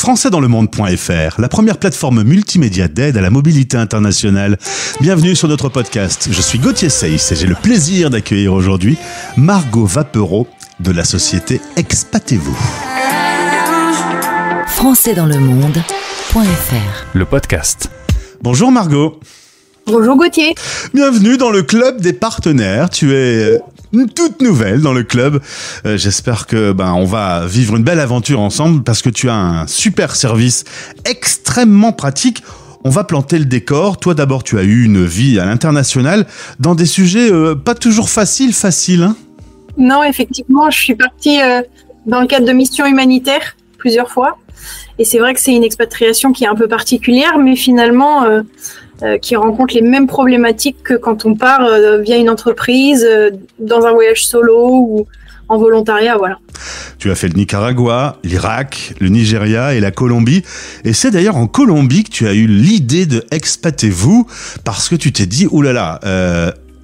françaisdanslemonde.fr, la première plateforme multimédia d'aide à la mobilité internationale. Bienvenue sur notre podcast. Je suis Gauthier Seyss et j'ai le plaisir d'accueillir aujourd'hui Margot Vapereau de la société Expatez-vous. françaisdanslemonde.fr, le podcast. Bonjour Margot. Bonjour Gauthier. Bienvenue dans le club des partenaires. Tu es toute nouvelle dans le club. J'espère que on va vivre une belle aventure ensemble parce que tu as un super service extrêmement pratique. On va planter le décor. Toi d'abord, tu as eu une vie à l'international dans des sujets pas toujours faciles, hein? Non, effectivement, je suis partie dans le cadre de missions humanitaires plusieurs fois. Et c'est vrai que c'est une expatriation qui est un peu particulière, mais finalement qui rencontre les mêmes problématiques que quand on part via une entreprise, dans un voyage solo ou en volontariat, voilà. Tu as fait le Nicaragua, l'Irak, le Nigeria et la Colombie. Et c'est d'ailleurs en Colombie que tu as eu l'idée de Expatez-vous parce que tu t'es dit, oulala,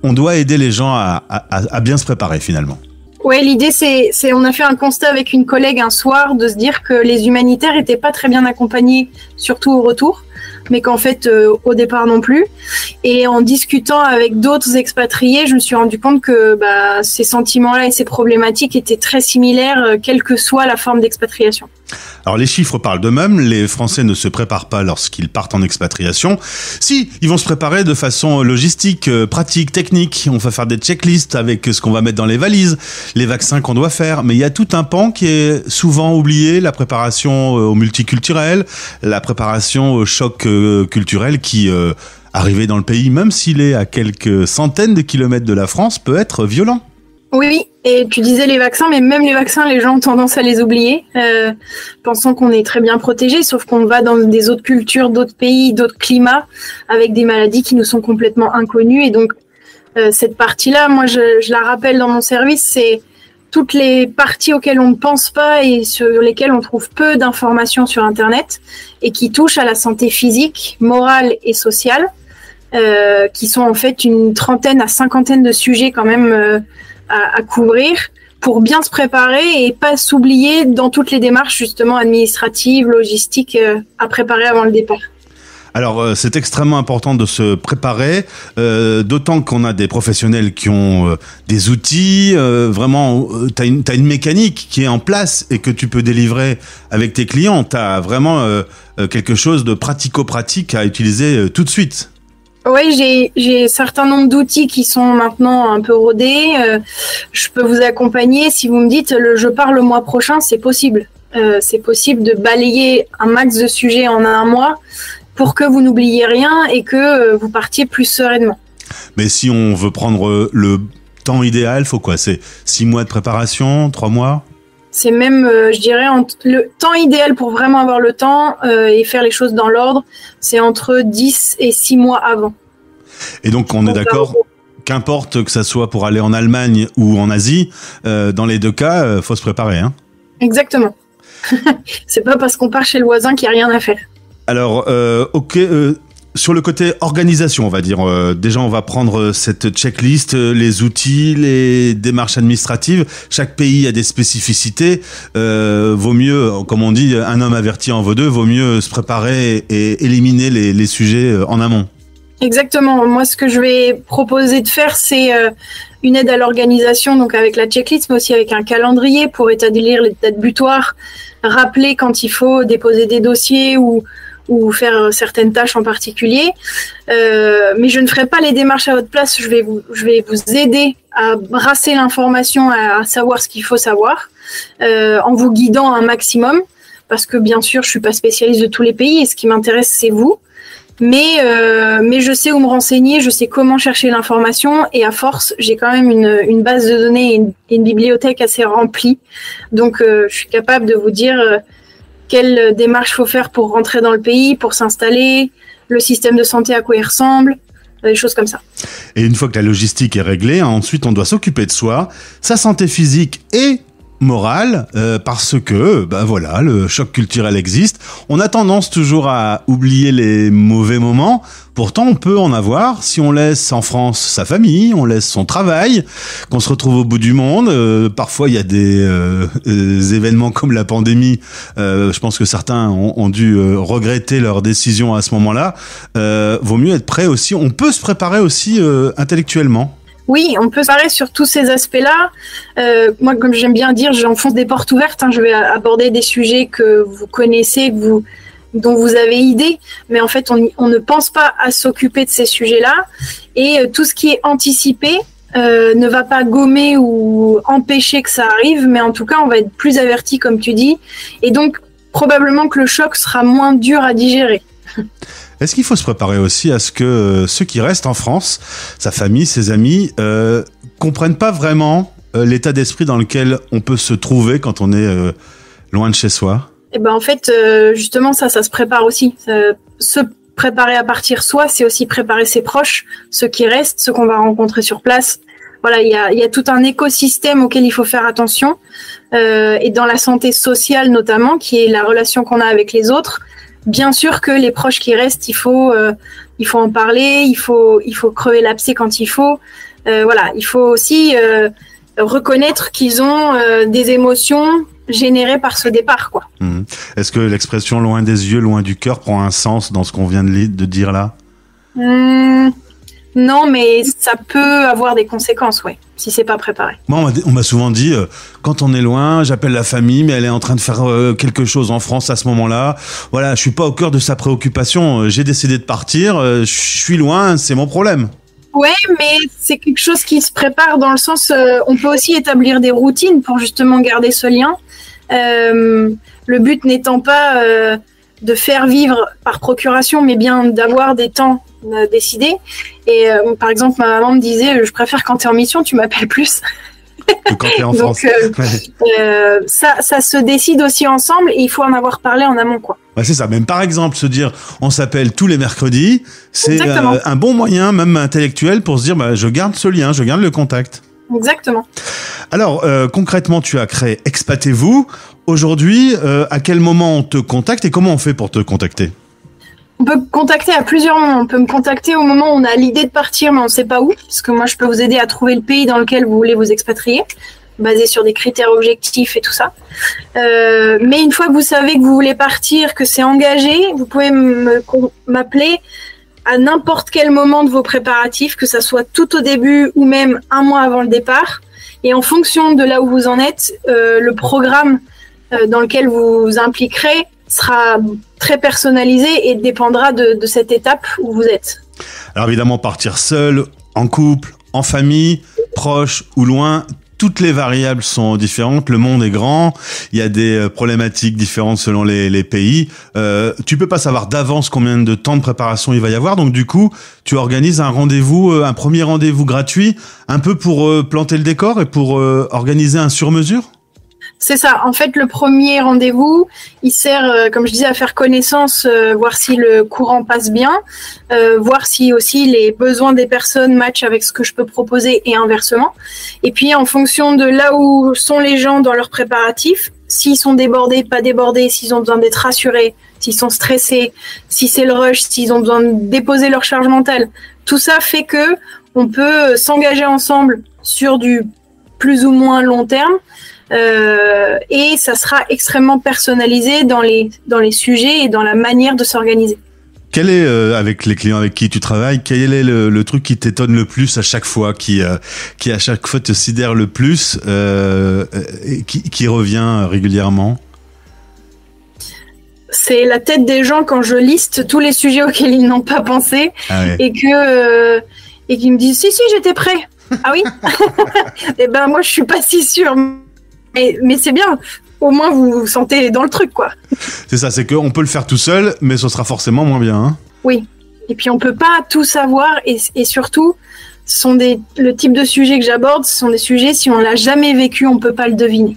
on doit aider les gens à bien se préparer finalement. Ouais, l'idée c'est on a fait un constat avec une collègue un soir de se dire que les humanitaires étaient pas très bien accompagnés, surtout au retour, mais qu'en fait au départ non plus. Et en discutant avec d'autres expatriés, je me suis rendu compte que ces sentiments-là et ces problématiques étaient très similaires, quelle que soit la forme d'expatriation. Alors les chiffres parlent d'eux-mêmes, les Français ne se préparent pas lorsqu'ils partent en expatriation. Si, ils vont se préparer de façon logistique, pratique, technique. On va faire des checklists avec ce qu'on va mettre dans les valises, les vaccins qu'on doit faire. Mais il y a tout un pan qui est souvent oublié, la préparation au multiculturel, la préparation au choc culturel qui, arrivé dans le pays, même s'il est à quelques centaines de kilomètres de la France, peut être violent. Oui, et tu disais les vaccins, mais même les vaccins, les gens ont tendance à les oublier, pensant qu'on est très bien protégé, sauf qu'on va dans des autres cultures, d'autres pays, d'autres climats, avec des maladies qui nous sont complètement inconnues. Et donc, cette partie-là, moi, je la rappelle dans mon service, c'est toutes les parties auxquelles on ne pense pas et sur lesquelles on trouve peu d'informations sur Internet, et qui touchent à la santé physique, morale et sociale, qui sont en fait une trentaine à cinquantaine de sujets quand même à couvrir pour bien se préparer et pas s'oublier dans toutes les démarches justement administratives, logistiques à préparer avant le départ. Alors, c'est extrêmement important de se préparer, d'autant qu'on a des professionnels qui ont des outils, vraiment, t'as une mécanique qui est en place et que tu peux délivrer avec tes clients. T'as vraiment quelque chose de pratico-pratique à utiliser tout de suite. Oui, j'ai un certain nombre d'outils qui sont maintenant un peu rodés. Je peux vous accompagner. Si vous me dites je pars le mois prochain, c'est possible. C'est possible de balayer un max de sujets en un mois pour que vous n'oubliez rien et que vous partiez plus sereinement. Mais si on veut prendre le temps idéal, faut quoi? C'est 6 mois de préparation, 3 mois? C'est même, je dirais, le temps idéal pour vraiment avoir le temps et faire les choses dans l'ordre, c'est entre 10 et 6 mois avant. Et donc, on est d'accord, qu'importe que ça soit pour aller en Allemagne ou en Asie, dans les deux cas, faut se préparer, hein? Exactement. C'est pas parce qu'on part chez le voisin qu'il n'y a rien à faire. Alors, sur le côté organisation, on va dire, déjà on va prendre cette checklist, les outils, les démarches administratives. Chaque pays a des spécificités. Vaut mieux, comme on dit, un homme averti en vaut deux. Vaut mieux se préparer et éliminer les sujets en amont. Exactement. Moi, ce que je vais proposer de faire, c'est une aide à l'organisation, donc avec la checklist, mais aussi avec un calendrier pour établir les dates butoirs, rappeler quand il faut déposer des dossiers ou faire certaines tâches en particulier. Mais je ne ferai pas les démarches à votre place. Je vais vous aider à brasser l'information, à savoir ce qu'il faut savoir, en vous guidant un maximum, parce que bien sûr, je suis pas spécialiste de tous les pays et ce qui m'intéresse, c'est vous. Mais je sais où me renseigner, je sais comment chercher l'information et à force, j'ai quand même une base de données et une bibliothèque assez remplie. Donc, je suis capable de vous dire quelle démarche faut faire pour rentrer dans le pays, pour s'installer, le système de santé à quoi il ressemble, des choses comme ça. Et une fois que la logistique est réglée, ensuite on doit s'occuper de soi, sa santé physique et morale parce que voilà, le choc culturel existe. On a tendance toujours à oublier les mauvais moments. Pourtant, on peut en avoir si on laisse en France sa famille, on laisse son travail, qu'on se retrouve au bout du monde. Parfois, il y a des événements comme la pandémie. Je pense que certains ont dû regretter leur décision à ce moment-là. Vaut mieux être prêt aussi. On peut se préparer aussi intellectuellement. Oui, on peut se parler sur tous ces aspects-là. Moi, comme j'aime bien dire, j'enfonce des portes ouvertes. Je vais aborder des sujets que vous connaissez, dont vous avez idée. Mais en fait, on ne pense pas à s'occuper de ces sujets-là. Et tout ce qui est anticipé ne va pas gommer ou empêcher que ça arrive. Mais en tout cas, on va être plus averti, comme tu dis. Et donc, probablement que le choc sera moins dur à digérer. Est-ce qu'il faut se préparer aussi à ce que ceux qui restent en France, sa famille, ses amis, comprennent pas vraiment l'état d'esprit dans lequel on peut se trouver quand on est loin de chez soi ? Et en fait, justement, ça se prépare aussi. Se préparer à partir soi, c'est aussi préparer ses proches, ceux qui restent, ceux qu'on va rencontrer sur place. Voilà, il y a tout un écosystème auquel il faut faire attention. Et dans la santé sociale notamment, qui est la relation qu'on a avec les autres, bien sûr que les proches qui restent, il faut en parler, il faut crever l'abcès quand il faut. Voilà, il faut aussi reconnaître qu'ils ont des émotions générées par ce départ, quoi. Est-ce que l'expression loin des yeux, loin du cœur prend un sens dans ce qu'on vient de dire là ? Non, mais ça peut avoir des conséquences, ouais, si c'est pas préparé. Moi, on m'a souvent dit, quand on est loin, j'appelle la famille, mais elle est en train de faire quelque chose en France à ce moment-là. Voilà, je suis pas au cœur de sa préoccupation. J'ai décidé de partir, je suis loin, c'est mon problème. Ouais, mais c'est quelque chose qui se prépare dans le sens, on peut aussi établir des routines pour justement garder ce lien. Le but n'étant pas de faire vivre par procuration, mais bien d'avoir des temps décidés. Et par exemple, ma maman me disait, je préfère quand tu es en mission, tu m'appelles plus. Que quand tu es en France. Ça se décide aussi ensemble et il faut en avoir parlé en amont, quoi. Ouais, c'est ça. Même par exemple, se dire, on s'appelle tous les mercredis, c'est un bon moyen, même intellectuel, pour se dire, je garde ce lien, je garde le contact. Exactement. Alors, concrètement, tu as créé Expatez-vous. Aujourd'hui, à quel moment on te contacte et comment on fait pour te contacter ? On peut me contacter à plusieurs moments. On peut me contacter au moment où on a l'idée de partir, mais on ne sait pas où. Parce que moi, je peux vous aider à trouver le pays dans lequel vous voulez vous expatrier, basé sur des critères objectifs et tout ça. Mais une fois que vous savez que vous voulez partir, que c'est engagé, vous pouvez m'appeler à n'importe quel moment de vos préparatifs, que ça soit tout au début ou même un mois avant le départ. Et en fonction de là où vous en êtes, le programme dans lequel vous vous impliquerez sera très personnalisé et dépendra de cette étape où vous êtes. Alors évidemment, partir seul, en couple, en famille, proche ou loin, toutes les variables sont différentes. Le monde est grand, il y a des problématiques différentes selon les pays. Tu peux pas savoir d'avance combien de temps de préparation il va y avoir. Donc du coup, tu organises un rendez-vous, un premier rendez-vous gratuit, un peu pour planter le décor et pour organiser un sur-mesure. C'est ça. En fait, le premier rendez-vous, il sert, comme je disais, à faire connaissance, voir si le courant passe bien, voir si aussi les besoins des personnes matchent avec ce que je peux proposer et inversement. Et puis, en fonction de là où sont les gens dans leurs préparatifs, s'ils sont débordés, pas débordés, s'ils ont besoin d'être rassurés, s'ils sont stressés, si c'est le rush, s'ils ont besoin de déposer leur charge mentale, tout ça fait que on peut s'engager ensemble sur du plus ou moins long terme. Et ça sera extrêmement personnalisé dans les sujets et dans la manière de s'organiser. Quel est, avec les clients avec qui tu travailles, quel est le truc qui t'étonne le plus à chaque fois, qui à chaque fois te sidère le plus, et qui revient régulièrement ? C'est la tête des gens quand je liste tous les sujets auxquels ils n'ont pas pensé, et qu'ils me disent si j'étais prêt. Ah oui. Et ben moi je suis pas si sûre. Mais c'est bien, au moins vous vous sentez dans le truc, quoi. C'est ça, c'est qu'on peut le faire tout seul, mais ce sera forcément moins bien. Hein. Oui, et puis on peut pas tout savoir, et surtout, le type de sujets que j'aborde, ce sont des sujets, si on l'a jamais vécu, on peut pas le deviner.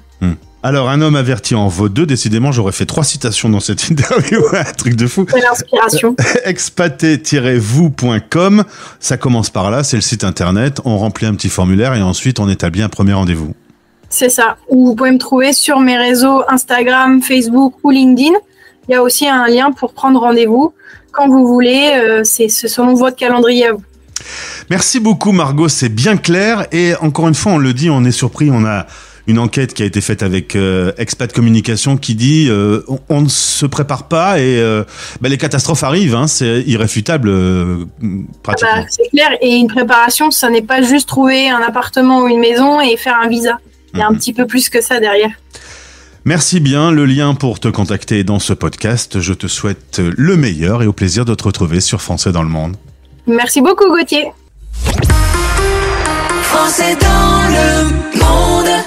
Alors, un homme averti en vaut deux. Décidément, j'aurais fait 3 citations dans cette interview. Un truc de fou. C'est l'inspiration. Expatez-vous.com. Ça commence par là. C'est le site internet. On remplit un petit formulaire et ensuite, on établit un premier rendez-vous. C'est ça. Ou vous pouvez me trouver sur mes réseaux Instagram, Facebook ou LinkedIn. Il y a aussi un lien pour prendre rendez-vous quand vous voulez. C'est selon votre calendrier à vous. Merci beaucoup Margot, c'est bien clair. Et encore une fois, on le dit, on est surpris. On a une enquête qui a été faite avec Expat Communication qui dit on ne se prépare pas et les catastrophes arrivent. Hein, c'est irréfutable pratiquement. C'est clair. Et une préparation, ça n'est pas juste trouver un appartement ou une maison et faire un visa. Il y a un petit peu plus que ça derrière. Merci bien. Le lien pour te contacter est dans ce podcast. Je te souhaite le meilleur et au plaisir de te retrouver sur Français dans le monde. Merci beaucoup Gauthier. Français dans le monde.